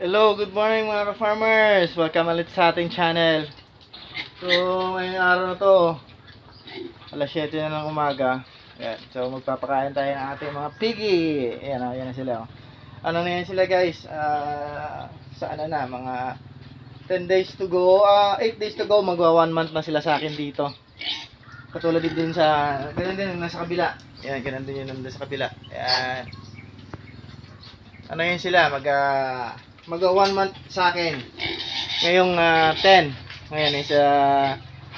Hello, good morning mga ka-farmers! Welcome ulit sa ating channel. So, ngayong araw na to, alas 7 na ng umaga. Ayan. So, magpapakain tayo ng ating mga piggy. Ayan, ayan na sila. Ano na yan sila guys? Sa ano na, mga 10 days to go, 8 days to go, magwa 1 month na sila sa akin dito. Katulad din sa, ganun din nasa kabila. Ayan, ganun din yun nandun sa kabila. Ayan. Ano yun sila, mag 1 month sa akin ngayong 10. Ngayon is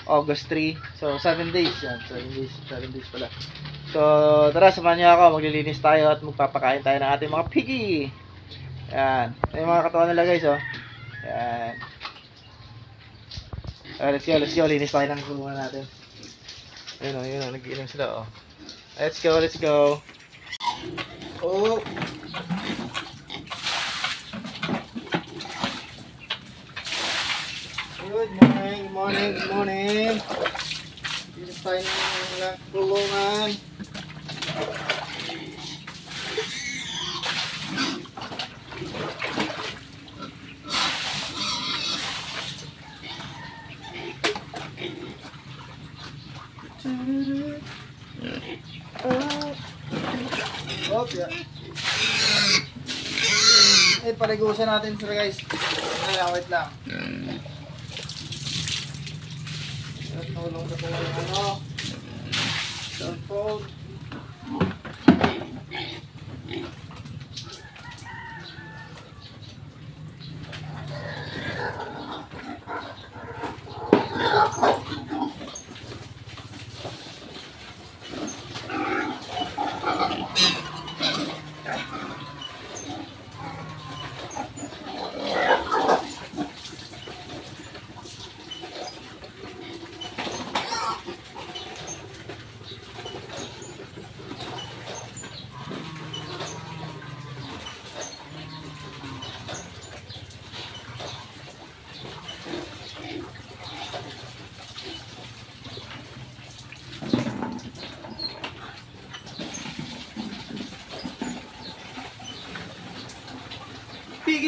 August 3, so 7 days yan. 7 days pala. So tara, samahan niyo ako, maglilinis tayo at magpapakain tayo ng ating mga piggy. Yan, yung mga katawan nila guys, oh. Yan. Let's go, linis tayo ng kulungan natin. Yun o, nag-iinom sila, oh. Let's go. Oh. Good morning. Linis tayo ng kulungan. Oh, yeah. Paligusan natin sila guys. Wait lang. Tulong sa po yung ano, cellphone.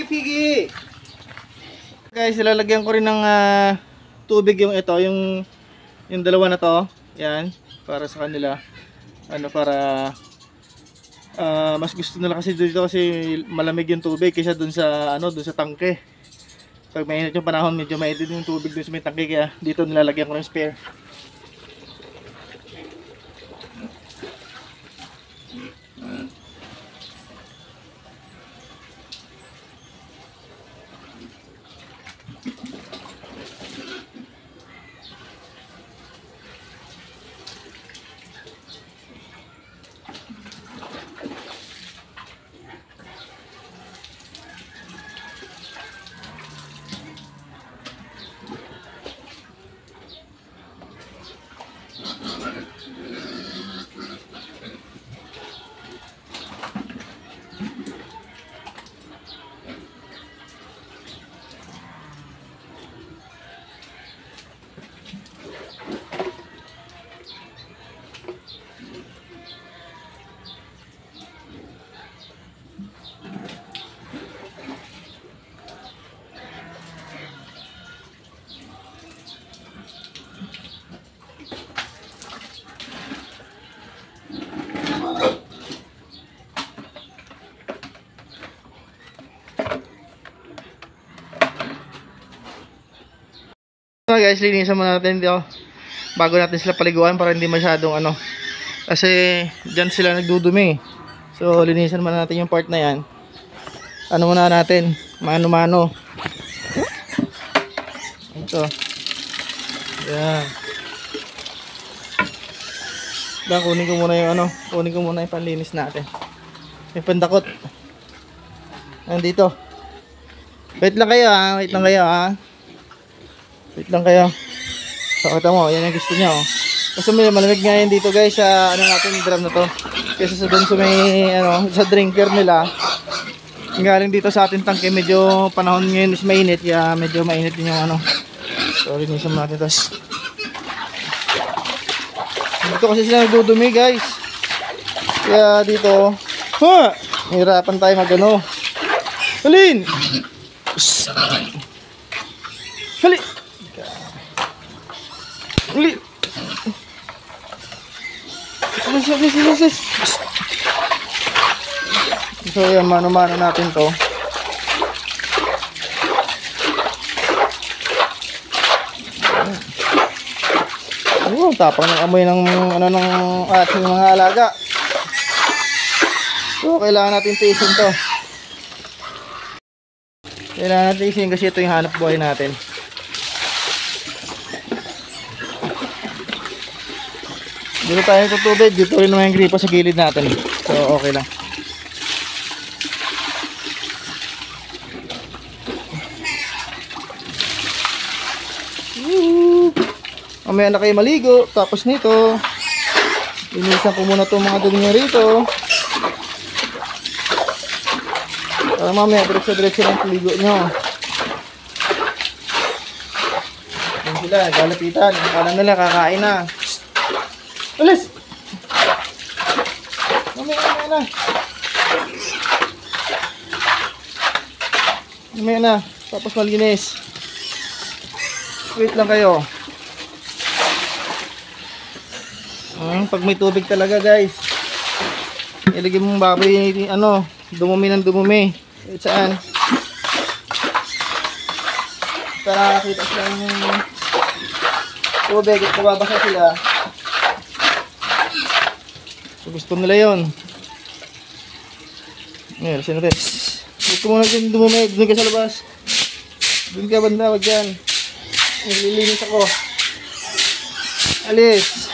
Piggy! Guys, ilalagyan ko rin ng tubig yung ito, yung dalawa na to. Yan, para sa kanila. Ano, para mas gusto nila kasi dito kasi malamig yung tubig kaysa dun sa dun sa tangke. Pag mainit yung panahon, medyo mainit yung tubig dun sa may tangke, kaya dito nilalagyan ko ng spare. So guys, linisan muna natin dito bago natin sila paliguan para hindi masyadong kasi dyan sila nagdudumi. So linisan muna natin yung part na yan. Ano muna natin, mano-mano. Ito. Yan. Kunin ko muna yung panlinis natin. Yung pandakot. Nandito. Wait lang kayo ha. Wait lang kayo. Pakita mo, yan ang gusto niya, oh. Kasi may malamig nga yan dito guys sa natin drum na to. Kasi sa dun sa may sa drinker nila. Galing dito sa ating tangke, medyo panahon ngayon is mainit, kaya medyo mainit din yung So linisan mo natin to. Dito kasi sila nagdudumi guys. Kaya dito, hirapan tayo Alin! Hali! Hali! Bilis. So yan, mano-mano natin to. Tapang ng amoy ng ng ating mga alaga. So kailangan natin tiisin to. Kailangan natin tiisin kasi ito yung hanap buhay natin. Dito tayo tutubig, dito rin naman yung gripo sa gilid natin. So okay lang. Mamaya na kayo maligo. Tapos nito, linisan ko muna itong mga dumi nyo rito. Para mamaya diretso-diretso lang paligo nyo. Yan sila, galapitan. Akala nila kakain na. Alis! Mamaya na. Tapos malinis. Wait lang kayo. Pag may tubig talaga guys, ilagay mong baboy dumumi ng dumumi. Saan? Para nakakita sila ng tubig at nababasa sila. So, gusto nila yun. Ngayon, sino rin? Huwag ko muna dyan dumumi. Doon ka sa labas. Doon ka banda, wag dyan. Naglilinis ako. Alis.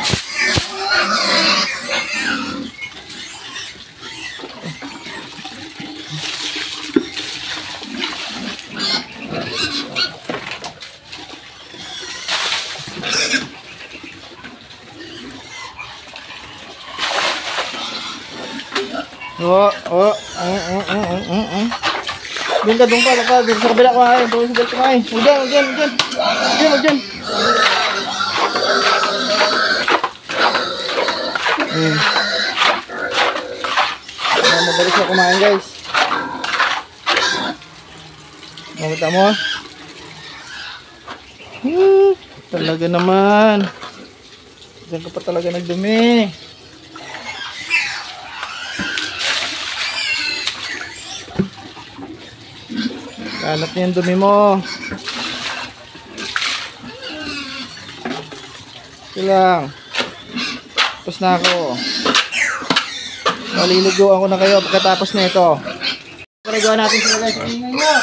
Doon ka, doon sa kabila kumain, doon sa kabila kumain. Huwag dyan. Madalis na kumain guys. Makita mo? Talaga naman. Diyan ka pa talaga nagdumi. Kalat niya yung dumi mo. Ito lang. Tapos na ako. Maliliguan ko na kayo pagkatapos na ito. Paliguan natin sila guys. Ingay nyo.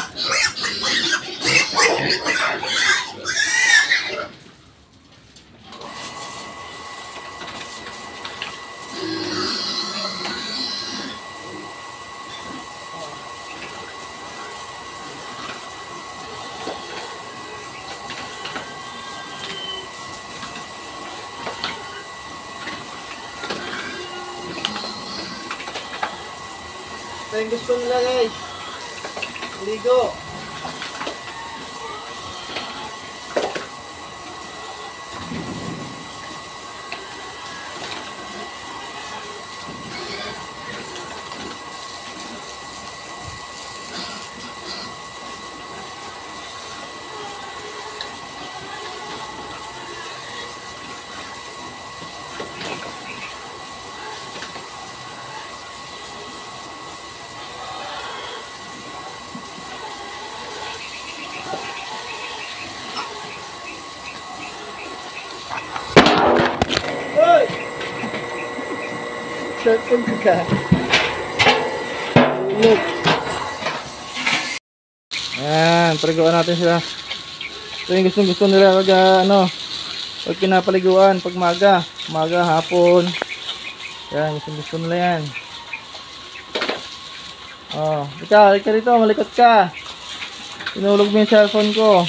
Ito yung gusto nila guys. Ligo. Cellphone ka. Look. Ayan, paliguan natin sila. Ito yung gusto nila pag pag pinapaliguan, pag maga, hapon. Yan, gusto nila yan. Oh, ikaw dito, malikot ka. Tinulog mo yung cellphone ko.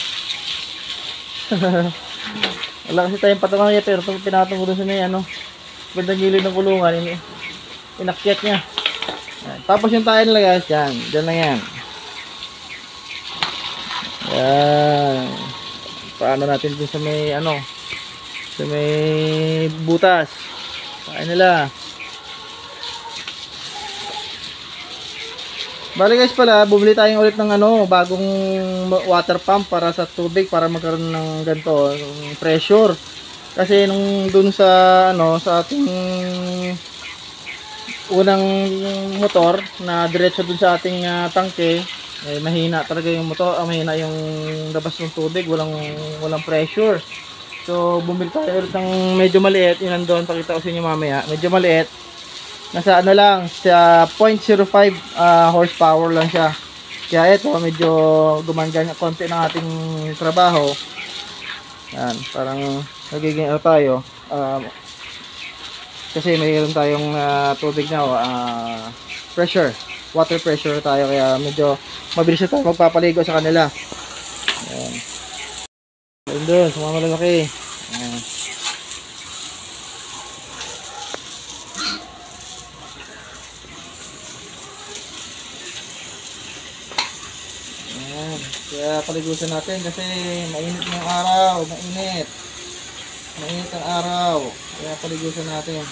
Wala kasi tayong patungan niya, pero pinatong ko doon sa may bandang gilid ng kulungan, inakyat niya. Yan. Tapos yung tayo nila guys, yan, dyan lang yan. Yan. Paano natin dun sa may sa may butas. Tayo nila. Bali guys pala, bumili tayong ulit ng ano, bagong water pump para sa tubig para magkaroon ng ganito, ng pressure. Kasi nung dun sa ano, sa ating unang motor na diretso dun sa ating tangke, eh, mahina talaga yung motor, mahina yung labas ng tubig, walang pressure. So bumili tayo ulit ng medyo maliit, yun nandoon, pakita ko sa inyo mamaya, medyo maliit. Nasa ano lang, sa 0.05 horsepower lang siya. Kaya ito, medyo gumangan konti ng ating trabaho. Yan, parang nagiging ano tayo. Kasi mayroon tayong tubig na pressure, water pressure tayo. Kaya medyo mabilis na tayo magpapaligo sa kanila. Yan. Ayun doon, sumama lalaki. Yan. Kaya paligusan natin kasi mainit ng araw, mainit ang araw, kaya paligusan natin.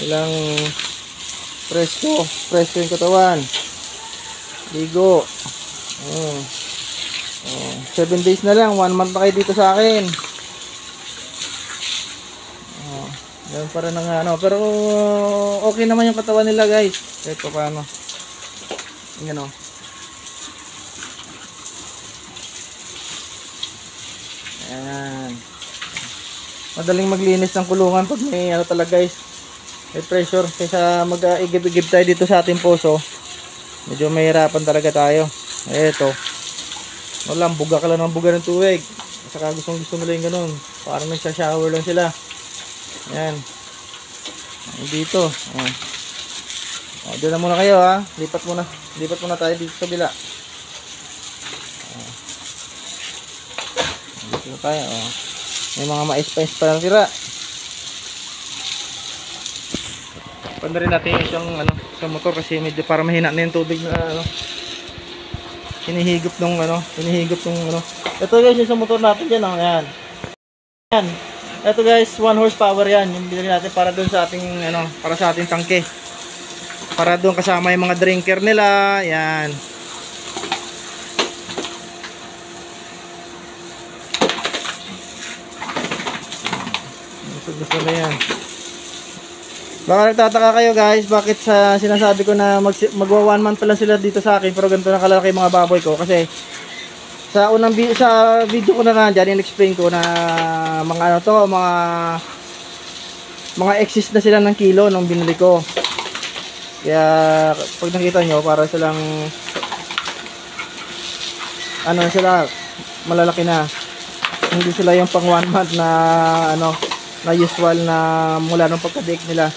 Ilang presko yung katawan, ligo. 7 days na lang, 1 month na kayo dito sa akin. Ganun para ng ano, pero okay naman yung katawan nila guys, kahit pa paano. Yan o. Ayan. Madaling maglinis ng kulungan pag may ano talaga guys, may pressure. Kaysa mag-igib-igib tayo dito sa ating poso, medyo mahirapan talaga tayo. Eto, walang buga ka lang ng buga ng tubig. Saka gusto nila yung ganun, parang nagsha-shower lang sila. Ayan. Dito doon na muna kayo ha. Lipat muna tayo dito sa bila. Dito na tayo. May mga mais-mais pa lang tira. Panda rin natin yung ano, sa motor kasi medyo para mahina na yung tubig na ano, hinihigop nung ano. Ito guys yung sa motor natin dyan. Ayan. Ayan. Ito guys, 1 horsepower yan. Yung binili natin para doon sa ating ano, para sa ating tangke. Para doon kasama yung mga drinker nila. Yan. Gusto na yan. Baka nagtataka kayo guys, bakit sinasabi ko na magwa 1 month pala sila dito sa akin pero ganito na kalaki mga baboy ko. Kasi sa video ko na nandyan, in-explain ko na mga ano to, mga excess na sila ng kilo nung binili ko. Kaya pag nakita nyo, para silang ano sila, malalaki na. Hindi sila yung pang 1 month na ano, na usual na mula nung pagka-bake nila.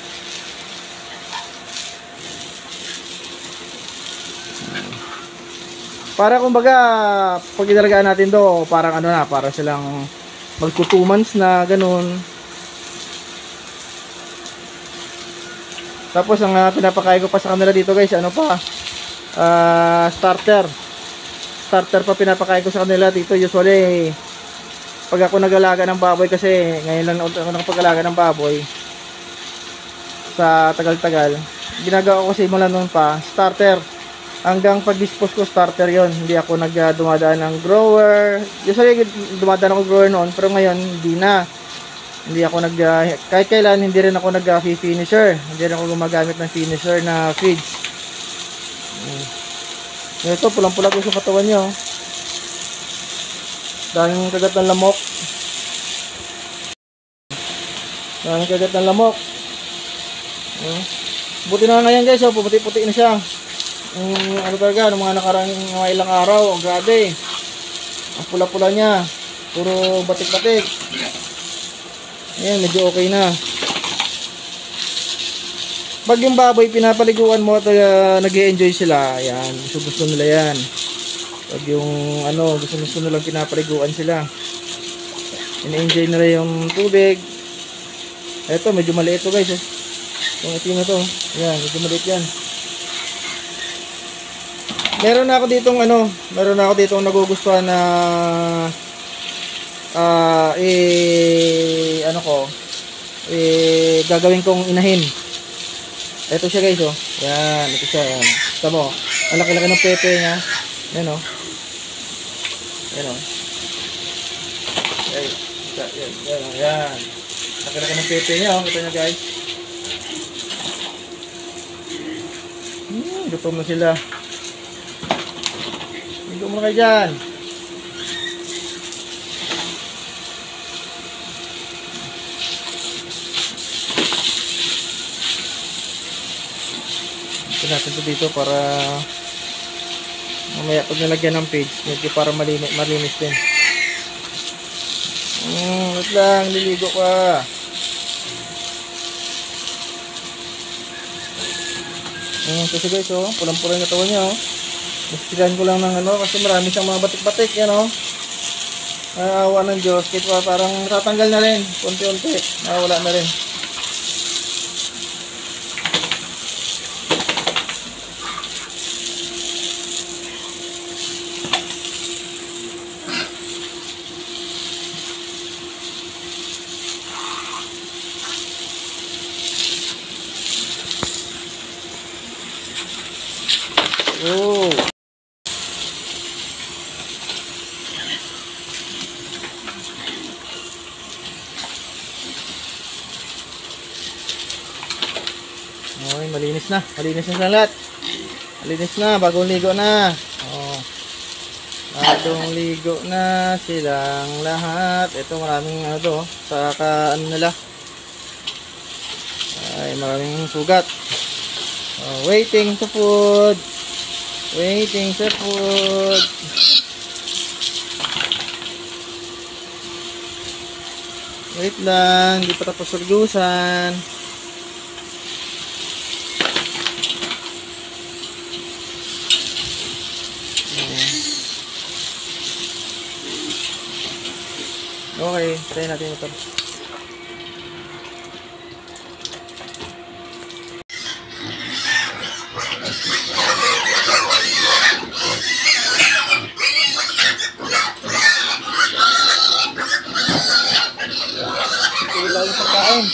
Para kumbaga pag inalagaan natin do, parang ano na, para silang magto 2 months na ganun. Tapos ang pinapakain ko pa sa kanila dito guys, ano pa, starter pa pinapakain ko sa kanila dito. Usually pag ako nag-alaga ng baboy, kasi ngayon lang ako nakapag-alaga ng baboy sa tagal-tagal, ginagawa ko kasi mula noon pa starter, hanggang pag-dispose ko starter yon. Hindi ako dumadaan ng grower. Usually dumadaan ako grower noon, pero ngayon hindi ako kahit kailan hindi rin ako nag-finisher. Hindi rin ako gumagamit ng finisher na feeds. Ito, pulang-pula ko sa katawan niya. Daming kagat ng lamok. Buti na ngayon guys, puputi-puti na siya. Ano talaga, ng mga nakarang mga ilang araw, grabe. Ang pula-pula niya, puro batik-batik. Ayan, medyo okay na. Pag yung baboy pinapaliguan mo at nag-e-enjoy sila, ayan, gusto nila yan. Pag yung ano, gusto nilang pinapaliguan sila, ina-enjoy nila yung tubig. Eto, medyo maliit to guys. Itong itim na to, ayan, medyo maliit yan. Meron na ako ditong nagugustuhan na gagawin kong inahin. Ito siya guys, oh. Yan, ito siya. Yan. Tama mo, ang laki-laki ng pepe niya. Yan, oh. Yan, oh. Yan, yan, oh. Yan. Laki-laki ng pepe niya, oh. Kita niyo guys. Gutom na sila. Gutom na kayo dyan. Natin ito dito para mamaya pag nalagyan ng page medyo para malinis din. Wait lang, liligo ka. Kasi guys, oh, pulang-pula yung katawan niya, oh. Nastigan ko lang ng ano kasi marami siyang mga batik-batik yan, oh. Awa ng Diyos, kahit parang tatanggal na rin unti-unti, nawala na rin. Oh. Okay, malinis na. Malinis na lahat. Malinis na, bagong ligo na. Oh. Bagong ligo na silang lahat. Ito maraming ano to, sa ano nila. Ay, maraming sugat. Oh, waiting to food. Waiting sa food. Wait lang, di pa tapos surgusan. Okay, try natin ito. Ilaw yung pagkain.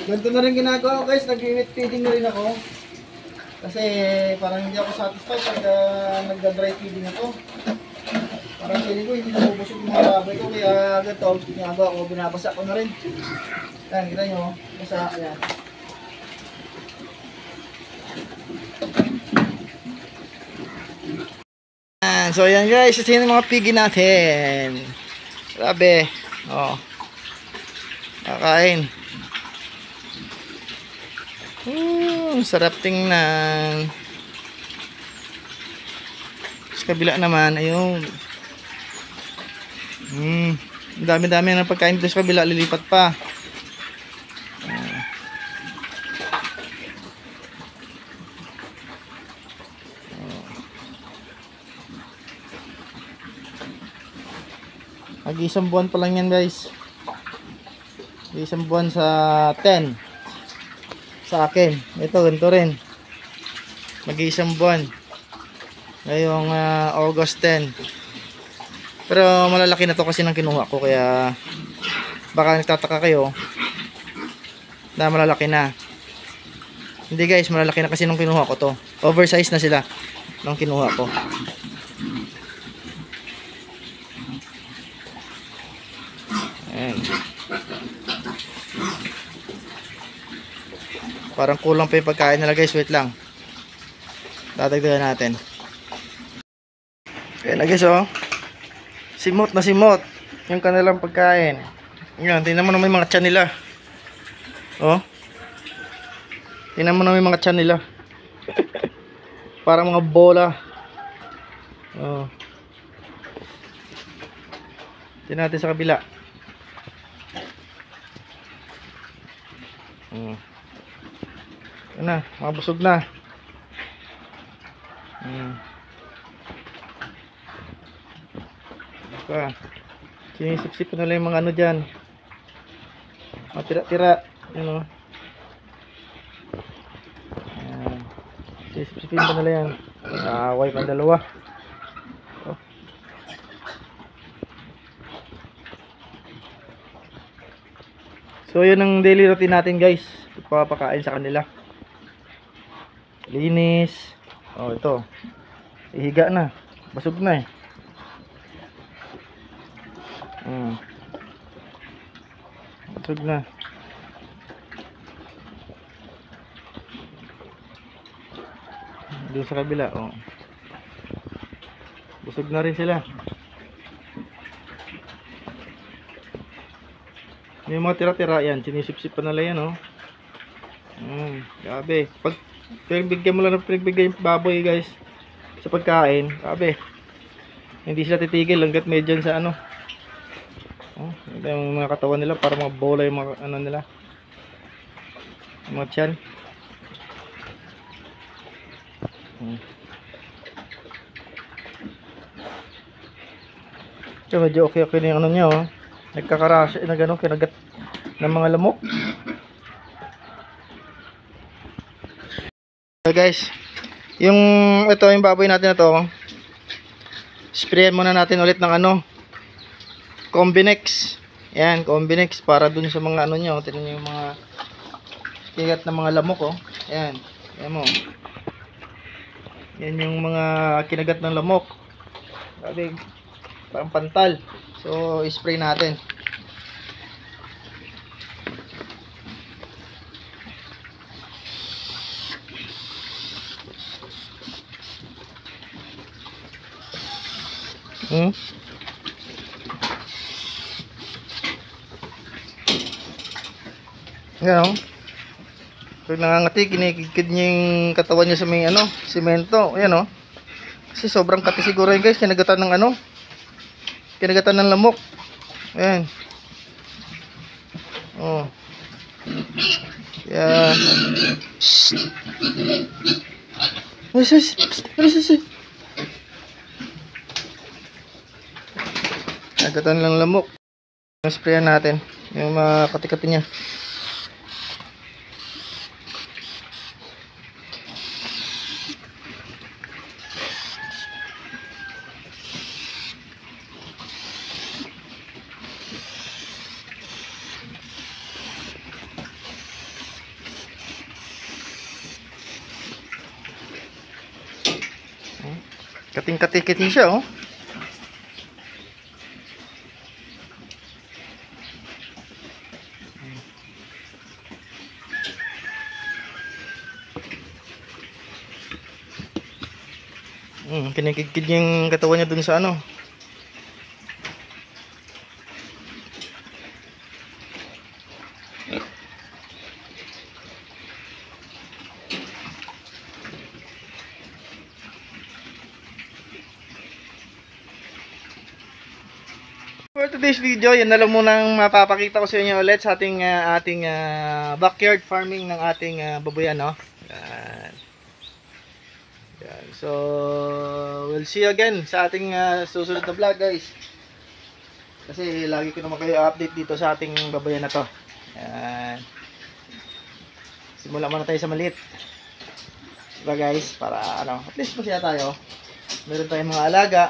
Ganito na rin ginagawa ko guys, nag-wet feeding na rin ako. Kasi parang hindi ako satisfied pag nagda-dry feeding ako. Parang feeling ko hindi na ubusog yung mga baboy ko. Kaya ganito, ginagawa ko, binabasa ko na rin. Ayan, kita nyo. Basa, ayan. So ayan guys, ito yung mga pigi natin. Grabe. Oh. Kakain. Sarap tingnan. Sa kabila naman, ayun. Dami-dami na pagkain dito sa kabila, lilipat pa. Mag-isang buwan pa lang yan guys. Mag-isang buwan sa 10 sa akin. Ito, ganito rin. Mag-isang buwan ngayong August 10. Pero malalaki na to kasi nang kinuha ko. Kaya baka nagtataka kayo na malalaki na. Hindi guys, malalaki na kasi nung kinuha ko to. Oversize na sila nung kinuha ko. Ayan. Parang kulang pa yung pagkain nila guys. Wait lang, dadagdagan natin. Ayan na guys, oh. Simot na simot yung kanilang pagkain. Ayan, tingnan mo naman yung mga tiyan nila. Oh, tingnan mo naman yung mga tiyan nila. Parang mga bola. Oh, tingnan natin sa kabila. Yan na, mabusog na. Sinisip-sip na lang yung mga ano dyan, mga tira-tira. Ano, sinisip-sipin pa nila yan. Naaway pa dalawa. Oh. So yun ang daily routine natin guys, pagpapakain sa kanila. Linis. Oh, ito, ihiga na, basog na eh. Basog na. Doon sa kabila, oh, basog na rin sila. May mga tira-tira yan, sinisip-sip pa nila yan, oh. Grabe. Pag pinagbigyan mo lang ng pinagbigyan yung baboy guys sa pagkain, grabe, hindi sila titigil hanggat may dyan sa ano. Oh, ito yung mga katawan nila, para mga bola yung mga ano nila, mga tiyan. So medyo okay na yung ano niya, oh. Nagkakarasya na gano'n, kinagat ng mga lamok. So guys, yung ito yung baboy natin na to, sprayan muna natin ulit ng ano, Combinex. Ayan, Combinex, para dun sa mga ano nyo. Tignan nyo yung mga kigat ng mga lamok, oh. Ayan, ayan mo. Yan yung mga kinagat ng lamok. Sabi, parang pantal. So, spray natin. Yan, oh. Pag nangangati, kinikid niya yung katawan niya sa may ano, simento. Ayan, oh. Kasi sobrang kati siguro yun guys. Kinagatan ng ano, kinagatan ng lamok. Ayan. Oh. Yan. Kinagatan ng lamok. Sprayan natin yung mga kati-kati niya. Kating-katikit siya, oh. Kinikidkid yung katawan niya dun sa ano. For today's video, yan na lang muna ang mapapakita ko sa inyo ulit sa ating backyard farming ng ating babuyan, no? Yan. Yan. So, we'll see you again sa ating susunod na vlog, guys. Kasi lagi ko naman kayo update dito sa ating babuyan na to. Yan. Simula muna tayo sa maliit. Diba, guys? Para ano, at least masaya tayo. Meron tayong mga alaga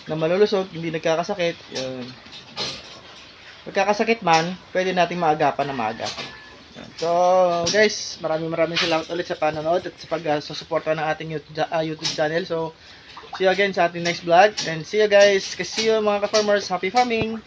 na malulusog, hindi nagkakasakit. Yun. Pagkakasakit man, pwede nating maagapan na maaga. So, guys, maraming salamat ulit sa panonood at sa pag-suporta ng ating YouTube channel. So, see you again sa ating next vlog. And see you guys. See you mga ka-farmers. Happy farming!